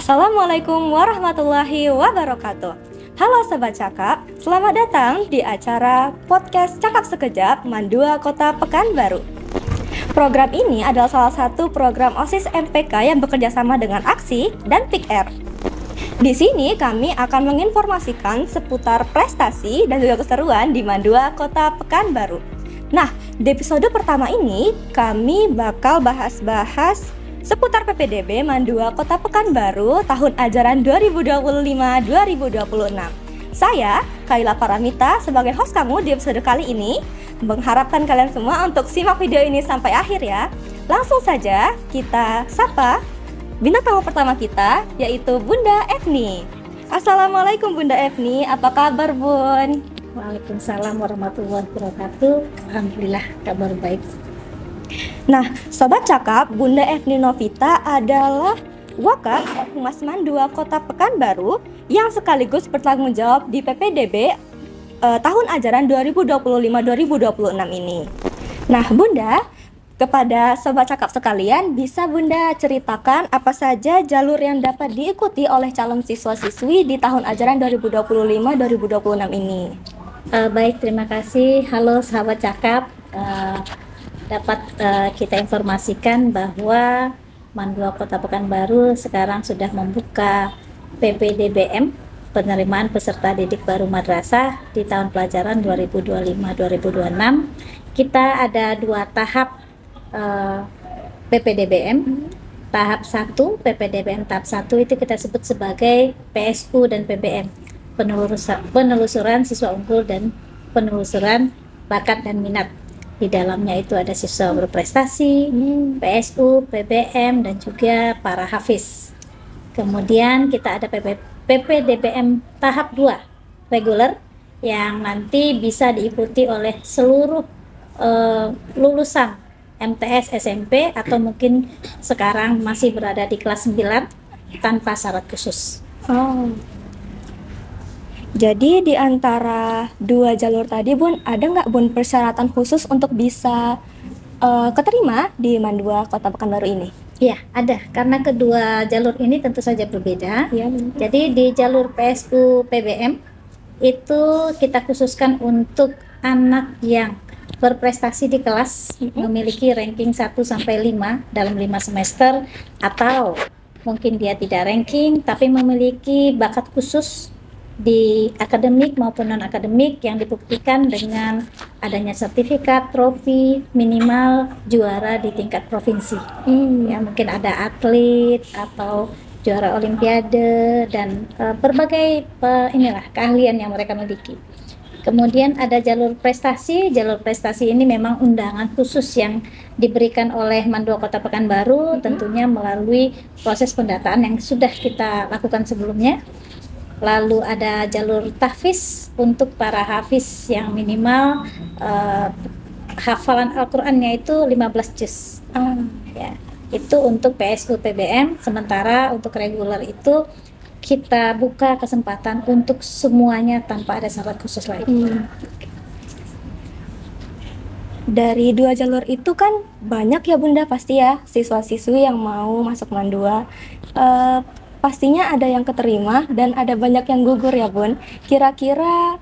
Assalamualaikum warahmatullahi wabarakatuh. Halo Sobat Cakap, selamat datang di acara podcast Cakap Sekejap Mandua Kota Pekanbaru. Program ini adalah salah satu program OSIS MPK yang bekerja sama dengan Aksi dan PIKR. Di sini kami akan menginformasikan seputar prestasi dan juga keseruan di Mandua Kota Pekanbaru. Nah, di episode pertama ini kami bakal bahas-bahas seputar PPDB Mandua Kota Pekanbaru tahun ajaran 2025-2026. Saya, Kaila Paramita, sebagai host kamu di episode kali ini, mengharapkan kalian semua untuk simak video ini sampai akhir ya. Langsung saja kita sapa bintang tamu pertama kita, yaitu Bunda Efni. Assalamualaikum Bunda Efni, apa kabar Bun? Waalaikumsalam warahmatullahi wabarakatuh. Alhamdulillah kabar baik. Nah, Sobat Cakap, Bunda Efni Novita adalah Wakaf Humas Mandua Kota Pekanbaru yang sekaligus bertanggung jawab di PPDB tahun ajaran 2025-2026 ini. Nah, Bunda, kepada Sobat Cakap sekalian, bisa Bunda ceritakan apa saja jalur yang dapat diikuti oleh calon siswa-siswi di tahun ajaran 2025-2026 ini? Baik, terima kasih. Halo sahabat Cakap. Dapat kita informasikan bahwa Mandua Kota Pekanbaru sekarang sudah membuka PPDBM, penerimaan peserta didik baru madrasah di tahun pelajaran 2025-2026. Kita ada dua tahap PPDBM. Tahap 1, PPDBM tahap 1 itu kita sebut sebagai PSU dan PBM, penelusuran siswa unggul dan penelusuran bakat dan minat. Di dalamnya itu ada siswa berprestasi, PSU, PBM, dan juga para hafiz. Kemudian kita ada PPDBM tahap 2, reguler, yang nanti bisa diikuti oleh seluruh lulusan MTS SMP atau mungkin sekarang masih berada di kelas 9 tanpa syarat khusus. Jadi di antara dua jalur tadi Bun, ada nggak Bun persyaratan khusus untuk bisa keterima di Mandua Kota Pekanbaru ini? Ya, ada. Karena kedua jalur ini tentu saja berbeda. Ya, jadi di jalur PSU PBM itu kita khususkan untuk anak yang berprestasi di kelas, memiliki ranking 1 sampai 5 dalam 5 semester, atau mungkin dia tidak ranking tapi memiliki bakat khusus di akademik maupun non-akademik yang dibuktikan dengan adanya sertifikat, trofi, minimal juara di tingkat provinsi. Ya, mungkin ada atlet atau juara olimpiade dan berbagai keahlian yang mereka miliki. Kemudian ada jalur prestasi. Jalur prestasi ini memang undangan khusus yang diberikan oleh Mandua Kota Pekanbaru, tentunya melalui proses pendataan yang sudah kita lakukan sebelumnya. Lalu ada jalur tahfiz untuk para hafiz yang minimal hafalan Al-Qur'annya itu 15 juz. Ya, itu untuk PSU PBM. Sementara untuk reguler itu kita buka kesempatan untuk semuanya tanpa ada syarat khusus lagi. Dari dua jalur itu kan banyak ya Bunda pasti ya siswa-siswi yang mau masuk Mandua. Pastinya ada yang keterima dan ada banyak yang gugur ya Bun. Kira-kira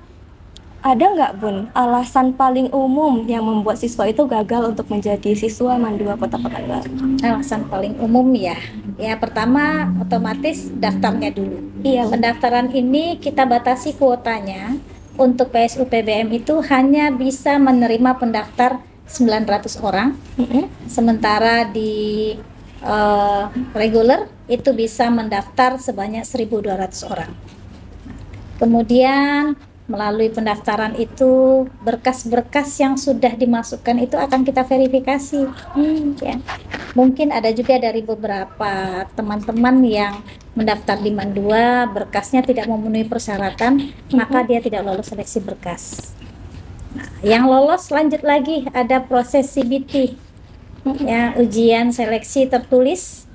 ada nggak Bun alasan paling umum yang membuat siswa itu gagal untuk menjadi siswa Mandua Kota Pekanbaru? Alasan paling umum ya pertama otomatis daftarnya dulu. Iya. Pendaftaran ini kita batasi kuotanya. Untuk PSU PBM itu hanya bisa menerima pendaftar 900 orang. Sementara di reguler itu bisa mendaftar sebanyak 1.200 orang. Kemudian melalui pendaftaran itu berkas-berkas yang sudah dimasukkan itu akan kita verifikasi. Ya. Mungkin ada juga dari beberapa teman-teman yang mendaftar di Mandua berkasnya tidak memenuhi persyaratan, maka dia tidak lolos seleksi berkas. Nah, yang lolos lanjut lagi ada proses CBT. Ya, ujian seleksi tertulis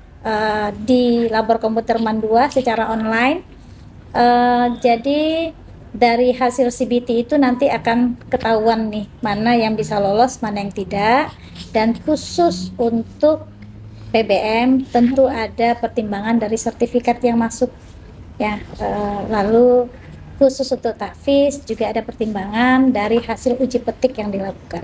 di labor komputer Mandua secara online. Jadi dari hasil CBT itu nanti akan ketahuan nih mana yang bisa lolos, mana yang tidak. Dan khusus untuk PBM tentu ada pertimbangan dari sertifikat yang masuk ya, lalu khusus untuk tahfiz juga ada pertimbangan dari hasil uji petik yang dilakukan.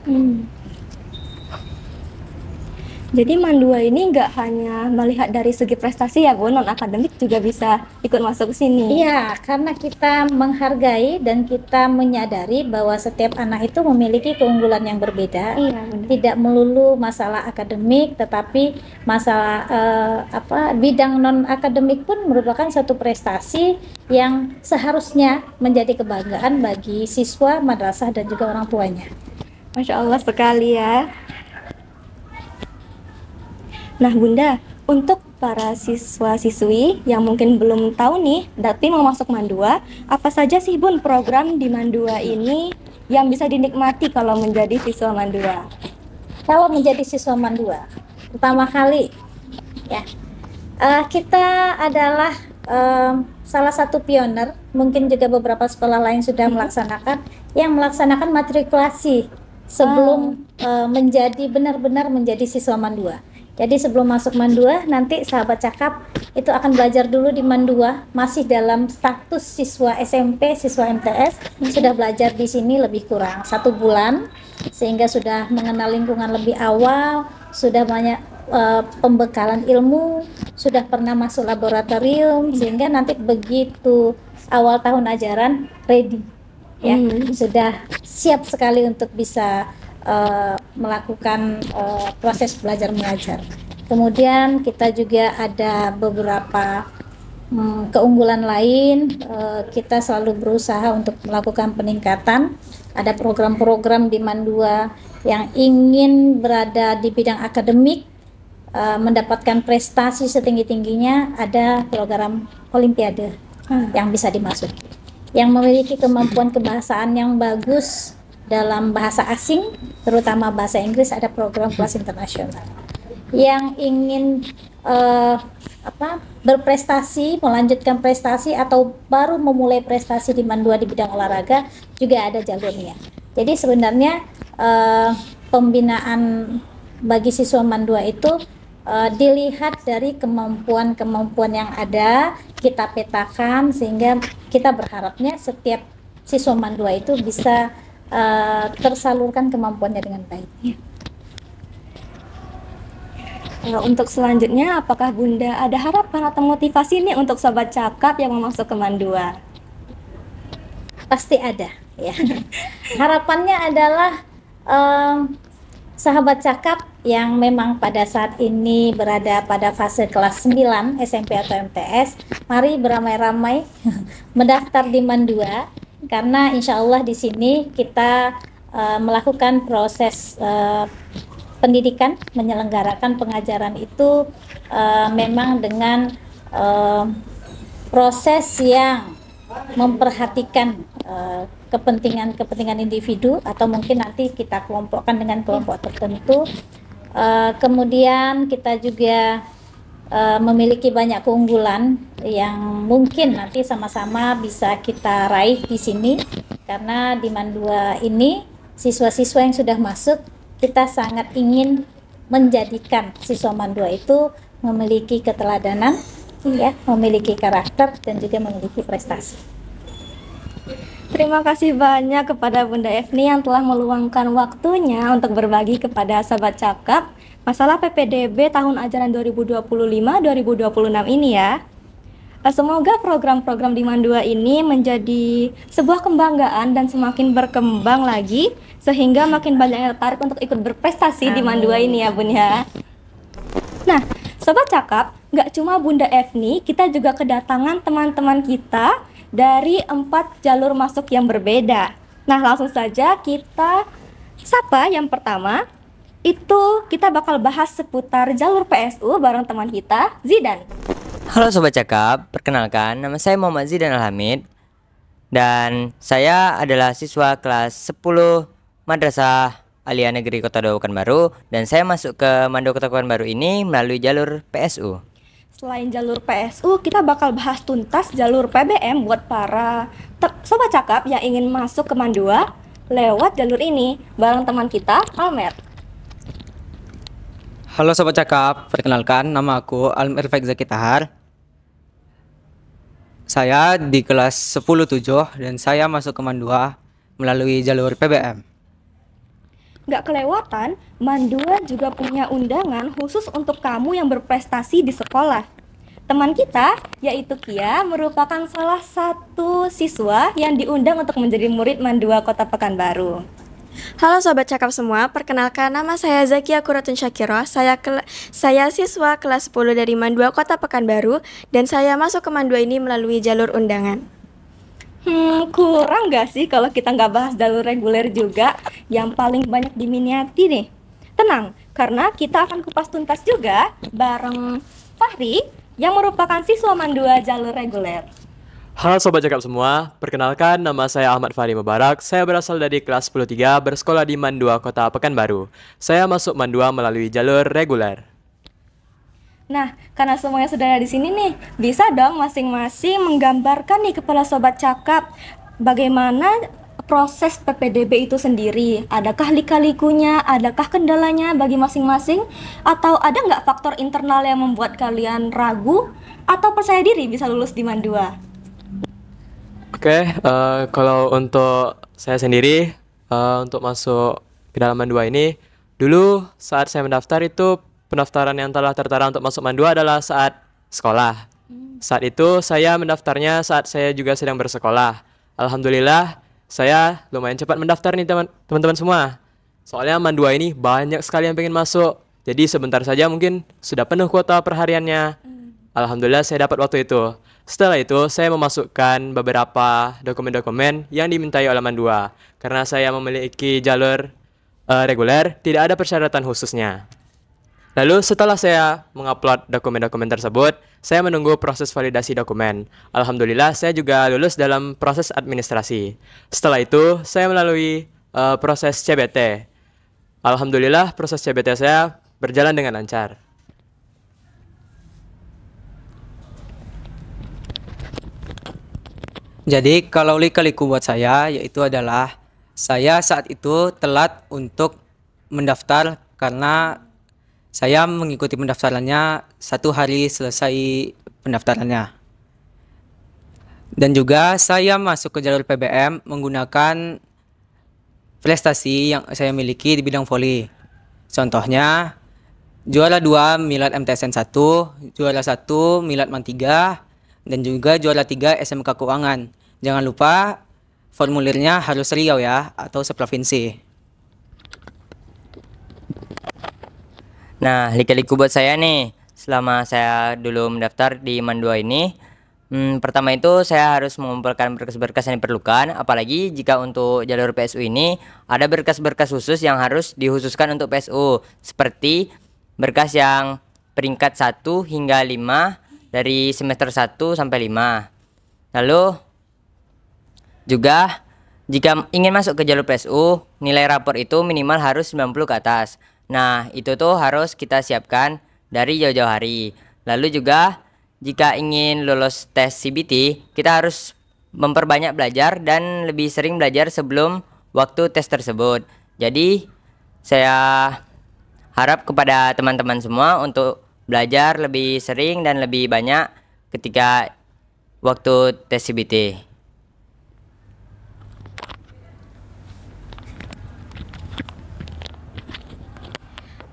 Jadi Mandua ini nggak hanya melihat dari segi prestasi ya Bu, non akademik juga bisa ikut masuk ke sini. Iya, karena kita menghargai dan kita menyadari bahwa setiap anak itu memiliki keunggulan yang berbeda. Iya, benar. Tidak melulu masalah akademik, tetapi masalah bidang non akademik pun merupakan satu prestasi yang seharusnya menjadi kebanggaan bagi siswa, madrasah dan juga orang tuanya. Masya Allah sekali ya. Nah Bunda, untuk para siswa-siswi yang mungkin belum tahu nih, tapi mau masuk Mandua, apa saja sih Bun program di Mandua ini yang bisa dinikmati kalau menjadi siswa Mandua? Kalau menjadi siswa Mandua, pertama kali ya, kita adalah salah satu pioner, mungkin juga beberapa sekolah lain sudah melaksanakan matrikulasi sebelum menjadi benar-benar menjadi siswa Mandua. Jadi sebelum masuk Mandua, nanti sahabat cakap itu akan belajar dulu di Mandua, masih dalam status siswa SMP, siswa MTS, sudah belajar di sini lebih kurang 1 bulan, sehingga sudah mengenal lingkungan lebih awal, sudah banyak pembekalan ilmu, sudah pernah masuk laboratorium, sehingga nanti begitu awal tahun ajaran ready, ya, sudah siap sekali untuk bisa melakukan proses belajar mengajar. Kemudian kita juga ada beberapa keunggulan lain. Kita selalu berusaha untuk melakukan peningkatan. Ada program-program di Mandua yang ingin berada di bidang akademik, mendapatkan prestasi setinggi-tingginya, ada program olimpiade yang bisa dimasuki. Yang memiliki kemampuan kebahasaan yang bagus dalam bahasa asing, terutama bahasa Inggris, ada program kelas internasional. Yang ingin berprestasi, melanjutkan prestasi atau baru memulai prestasi di Mandua di bidang olahraga juga ada jalurnya. Jadi sebenarnya pembinaan bagi siswa Mandua itu dilihat dari kemampuan-kemampuan yang ada, kita petakan sehingga kita berharapnya setiap siswa Mandua itu bisa tersalurkan kemampuannya dengan baik. Untuk selanjutnya, apakah Bunda ada harapan atau motivasi nih untuk sobat cakap yang mau masuk ke Mandua? Pasti ada, ya. Harapannya adalah sahabat cakap yang memang pada saat ini berada pada fase kelas 9 SMP atau MTS, mari beramai-ramai mendaftar di Mandua. Karena insya Allah di sini kita melakukan proses pendidikan, menyelenggarakan pengajaran itu memang dengan proses yang memperhatikan kepentingan individu, atau mungkin nanti kita kelompokkan dengan kelompok tertentu. Kemudian kita juga memiliki banyak keunggulan yang mungkin nanti sama-sama bisa kita raih di sini, karena di Mandua ini siswa-siswa yang sudah masuk, kita sangat ingin menjadikan siswa Mandua itu memiliki keteladanan, ya, memiliki karakter dan juga memiliki prestasi. Terima kasih banyak kepada Bunda Efni yang telah meluangkan waktunya untuk berbagi kepada sahabat cakap masalah PPDB tahun ajaran 2025-2026 ini ya. Semoga program-program di Mandua ini menjadi sebuah kebanggaan dan semakin berkembang lagi, sehingga makin banyak yang tertarik untuk ikut berprestasi di Mandua ini ya Bun ya. Nah, sobat cakap, nggak cuma Bunda Efni, kita juga kedatangan teman-teman kita dari 4 jalur masuk yang berbeda. Nah, langsung saja kita sapa. Yang pertama itu kita bakal bahas seputar jalur PSU bareng teman kita, Zidan. Halo Sobat Cakap, perkenalkan nama saya Muhammad Zidan Alhamid dan saya adalah siswa kelas 10 Madrasah Aliyah Negeri Kota Daud Pekanbaru, dan saya masuk ke Mandua Kota Pekanbaru ini melalui jalur PSU. Selain jalur PSU, kita bakal bahas tuntas jalur PBM buat para Sobat Cakap yang ingin masuk ke Mandua lewat jalur ini bareng teman kita, Almer. Halo Sobat Cakap, perkenalkan nama aku Almirfek Zaki Tahar. Saya di kelas 10-7 dan saya masuk ke Mandua melalui jalur PBM. Nggak kelewatan, Mandua juga punya undangan khusus untuk kamu yang berprestasi di sekolah. Teman kita, yaitu Kia, merupakan salah satu siswa yang diundang untuk menjadi murid Mandua Kota Pekanbaru. Halo Sobat Cakap semua, perkenalkan nama saya Zakia Kuratun Syakiro. Saya siswa kelas 10 dari Mandua Kota Pekanbaru dan saya masuk ke Mandua ini melalui jalur undangan. Kurang nggak sih kalau kita nggak bahas jalur reguler juga yang paling banyak diminati nih? Tenang, karena kita akan kupas tuntas juga bareng Fahri yang merupakan siswa Mandua jalur reguler. Halo Sobat Cakap semua, perkenalkan nama saya Ahmad Fahri Mubarak. Saya berasal dari kelas 10-3 bersekolah di Mandua Kota Pekanbaru. Saya masuk Mandua melalui jalur reguler. Nah, karena semuanya sudah ada di sini nih, bisa dong masing-masing menggambarkan nih kepala Sobat Cakap bagaimana proses PPDB itu sendiri. Adakah lika-likunya, adakah kendalanya bagi masing-masing, atau ada nggak faktor internal yang membuat kalian ragu atau percaya diri bisa lulus di Mandua? Oke, kalau untuk saya sendiri, untuk masuk ke dalam Mandua ini, dulu saat saya mendaftar itu pendaftaran yang telah tertera untuk masuk Mandua adalah saat sekolah. Saat itu saya mendaftarnya saat saya juga sedang bersekolah. Alhamdulillah, saya lumayan cepat mendaftar nih teman-teman semua. Soalnya Mandua ini banyak sekali yang pengen masuk. Jadi sebentar saja mungkin sudah penuh kuota perhariannya. Alhamdulillah saya dapat waktu itu. Setelah itu saya memasukkan beberapa dokumen-dokumen yang dimintai oleh Mandua. Karena saya memiliki jalur reguler, tidak ada persyaratan khususnya. Lalu setelah saya mengupload dokumen-dokumen tersebut, saya menunggu proses validasi dokumen. Alhamdulillah saya juga lulus dalam proses administrasi. Setelah itu saya melalui proses CBT. Alhamdulillah proses CBT saya berjalan dengan lancar. Jadi kalau lika-liku buat saya yaitu adalah saya saat itu telat untuk mendaftar karena saya mengikuti pendaftarannya 1 hari selesai pendaftarannya. Dan juga saya masuk ke jalur PBM menggunakan prestasi yang saya miliki di bidang voli. Contohnya juara 2 Milad MTSN 1, juara 1 Milad MAN 3, dan juga juara 3 SMK Keuangan. Jangan lupa formulirnya harus Riau ya, atau seprovinsi. Nah, lika-liku buat saya nih, selama saya dulu mendaftar di Mandua ini, pertama itu saya harus mengumpulkan berkas-berkas yang diperlukan, apalagi jika untuk jalur PSU ini ada berkas-berkas khusus yang harus dikhususkan untuk PSU, seperti berkas yang peringkat 1 hingga 5 dari semester 1 sampai 5. Lalu juga jika ingin masuk ke jalur PSU, nilai rapor itu minimal harus 90 ke atas. Nah, itu tuh harus kita siapkan dari jauh-jauh hari. Lalu juga jika ingin lulus tes CBT, kita harus memperbanyak belajar dan lebih sering belajar sebelum waktu tes tersebut. Jadi, saya harap kepada teman-teman semua untuk belajar lebih sering dan lebih banyak ketika waktu tes CBT.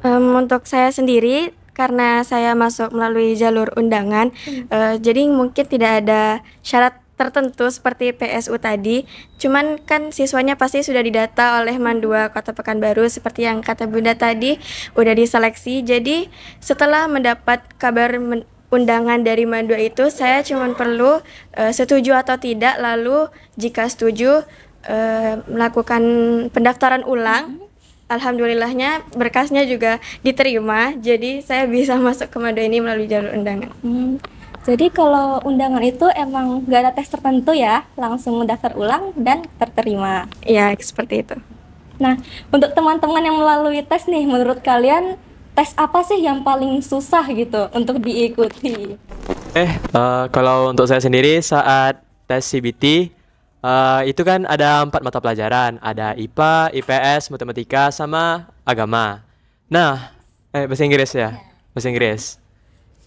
Untuk saya sendiri, karena saya masuk melalui jalur undangan, jadi mungkin tidak ada syarat tertentu seperti PSU tadi. Cuman kan siswanya pasti sudah didata oleh Mandua Kota Pekanbaru seperti yang kata Bunda tadi, udah diseleksi. Jadi setelah mendapat kabar undangan dari Mandua itu, saya cuma perlu setuju atau tidak. Lalu jika setuju, melakukan pendaftaran ulang. Alhamdulillahnya berkasnya juga diterima, jadi saya bisa masuk ke Mandua ini melalui jalur undangan. Jadi kalau undangan itu emang gak ada tes tertentu ya, langsung mendaftar ulang dan terterima. Ya, seperti itu. Nah, untuk teman-teman yang melalui tes nih, menurut kalian tes apa sih yang paling susah gitu untuk diikuti? Kalau untuk saya sendiri saat tes CBT, itu kan ada 4 mata pelajaran, ada IPA, IPS, matematika, sama agama. Nah, Bahasa Inggris ya, bahasa Inggris.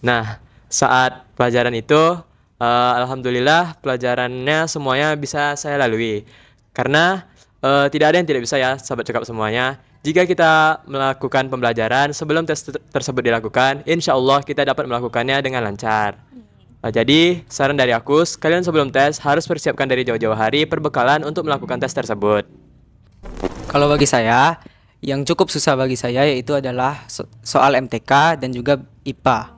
Nah, saat pelajaran itu, alhamdulillah pelajarannya semuanya bisa saya lalui. Karena tidak ada yang tidak bisa ya, sahabat cakap semuanya. Jika kita melakukan pembelajaran sebelum tes tersebut dilakukan, insya Allah kita dapat melakukannya dengan lancar. Jadi, saran dari aku, kalian sebelum tes harus persiapkan dari jauh-jauh hari perbekalan untuk melakukan tes tersebut. Kalau bagi saya, yang cukup susah bagi saya yaitu adalah soal MTK dan juga IPA.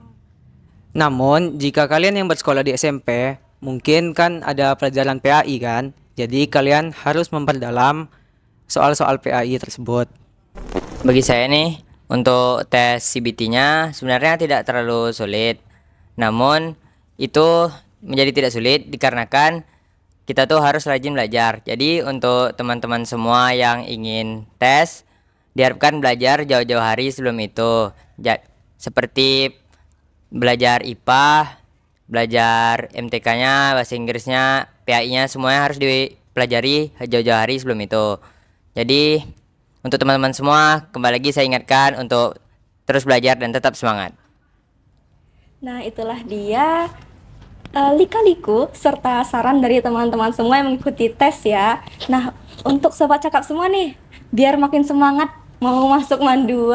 Namun, jika kalian yang bersekolah di SMP, mungkin kan ada pelajaran PAI kan? Jadi, kalian harus memperdalam soal-soal PAI tersebut. Bagi saya nih, untuk tes CBT-nya sebenarnya tidak terlalu sulit. Namun, itu menjadi tidak sulit dikarenakan kita tuh harus rajin belajar. Jadi, untuk teman-teman semua yang ingin tes, diharapkan belajar jauh-jauh hari sebelum itu. Seperti belajar IPA, belajar MTK-nya, bahasa Inggrisnya, PAI-nya, semuanya harus dipelajari jauh-jauh hari sebelum itu. Jadi, untuk teman-teman semua, kembali lagi saya ingatkan untuk terus belajar dan tetap semangat. Nah, itulah dia lika-liku serta saran dari teman-teman semua yang mengikuti tes ya. Nah, untuk sobat cakap semua nih, biar makin semangat mau masuk MAN 2,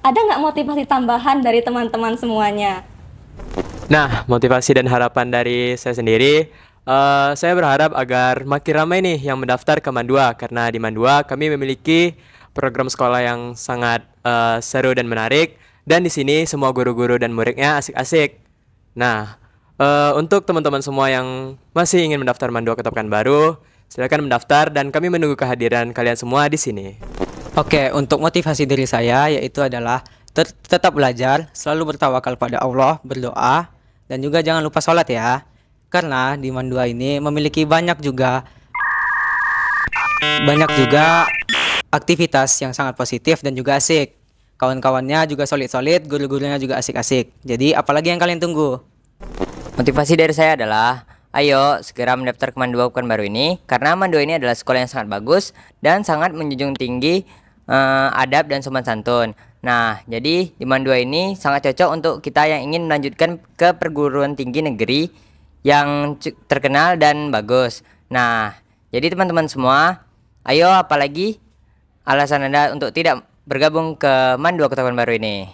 ada nggak motivasi tambahan dari teman-teman semuanya? Nah, motivasi dan harapan dari saya sendiri, saya berharap agar makin ramai nih yang mendaftar ke MAN 2, karena di MAN 2 kami memiliki program sekolah yang sangat seru dan menarik, dan di sini semua guru-guru dan muridnya asik-asik. Nah, untuk teman-teman semua yang masih ingin mendaftar MAN 2 Kota Pekanbaru, silakan mendaftar dan kami menunggu kehadiran kalian semua di sini. Oke, untuk motivasi diri saya yaitu adalah tetap belajar, selalu bertawakal pada Allah, berdoa, dan juga jangan lupa sholat ya. Karena di MAN 2 ini memiliki banyak juga aktivitas yang sangat positif dan juga asik. Kawan-kawannya juga solid-solid, guru-gurunya juga asik-asik. Jadi apalagi yang kalian tunggu? Motivasi dari saya adalah, ayo segera mendaftar ke MAN 2 Pekanbaru ini, karena MAN 2 ini adalah sekolah yang sangat bagus dan sangat menjunjung tinggi adab dan sopan santun. Nah, jadi di MAN 2 ini sangat cocok untuk kita yang ingin melanjutkan ke perguruan tinggi negeri yang terkenal dan bagus. Nah, jadi teman-teman semua, ayo apalagi alasan Anda untuk tidak bergabung ke MAN 2 Kota Pekanbaru ini?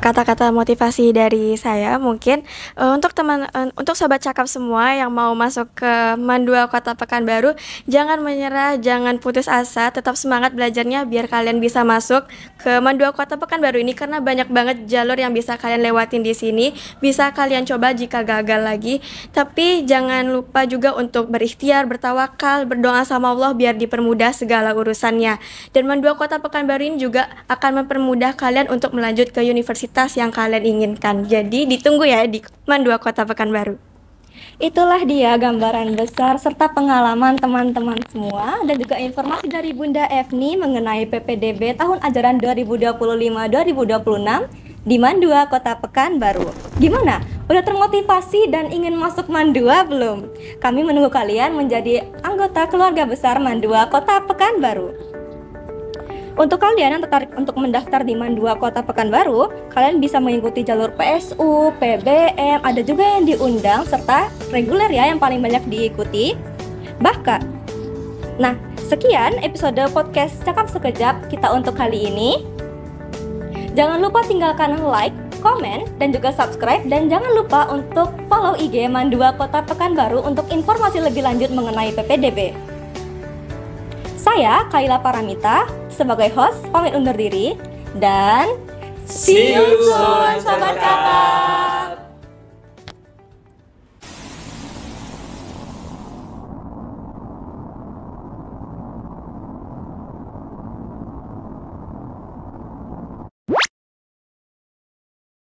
Kata-kata motivasi dari saya mungkin untuk sobat cakap semua yang mau masuk ke MAN 2 Kota Pekanbaru, jangan menyerah, jangan putus asa, tetap semangat belajarnya biar kalian bisa masuk ke MAN 2 Kota Pekanbaru ini, karena banyak banget jalur yang bisa kalian lewatin di sini. Bisa kalian coba jika gagal lagi, tapi jangan lupa juga untuk berikhtiar, bertawakal, berdoa sama Allah biar dipermudah segala urusannya. Dan MAN 2 Kota Pekanbaru ini juga akan mempermudah kalian untuk melanjut ke universitas yang kalian inginkan. Jadi ditunggu ya di MAN 2 Kota Pekanbaru. Itulah dia gambaran besar serta pengalaman teman-teman semua dan juga informasi dari Bunda Efni mengenai PPDB tahun ajaran 2025-2026 di MAN 2 Kota Pekanbaru. Gimana? Udah termotivasi dan ingin masuk MAN 2 belum? Kami menunggu kalian menjadi anggota keluarga besar MAN 2 Kota Pekanbaru. Untuk kalian yang tertarik untuk mendaftar di MAN 2 Kota Pekanbaru, kalian bisa mengikuti jalur PSU, PBM, ada juga yang diundang, serta reguler ya yang paling banyak diikuti. Bahkan, nah sekian episode podcast Cakap Sekejap kita untuk kali ini. Jangan lupa tinggalkan like, komen, dan juga subscribe, dan jangan lupa untuk follow IG MAN 2 Kota Pekanbaru untuk informasi lebih lanjut mengenai PPDB. Saya Kaila Paramita sebagai host pamit undur diri dan see you soon sobat kakak.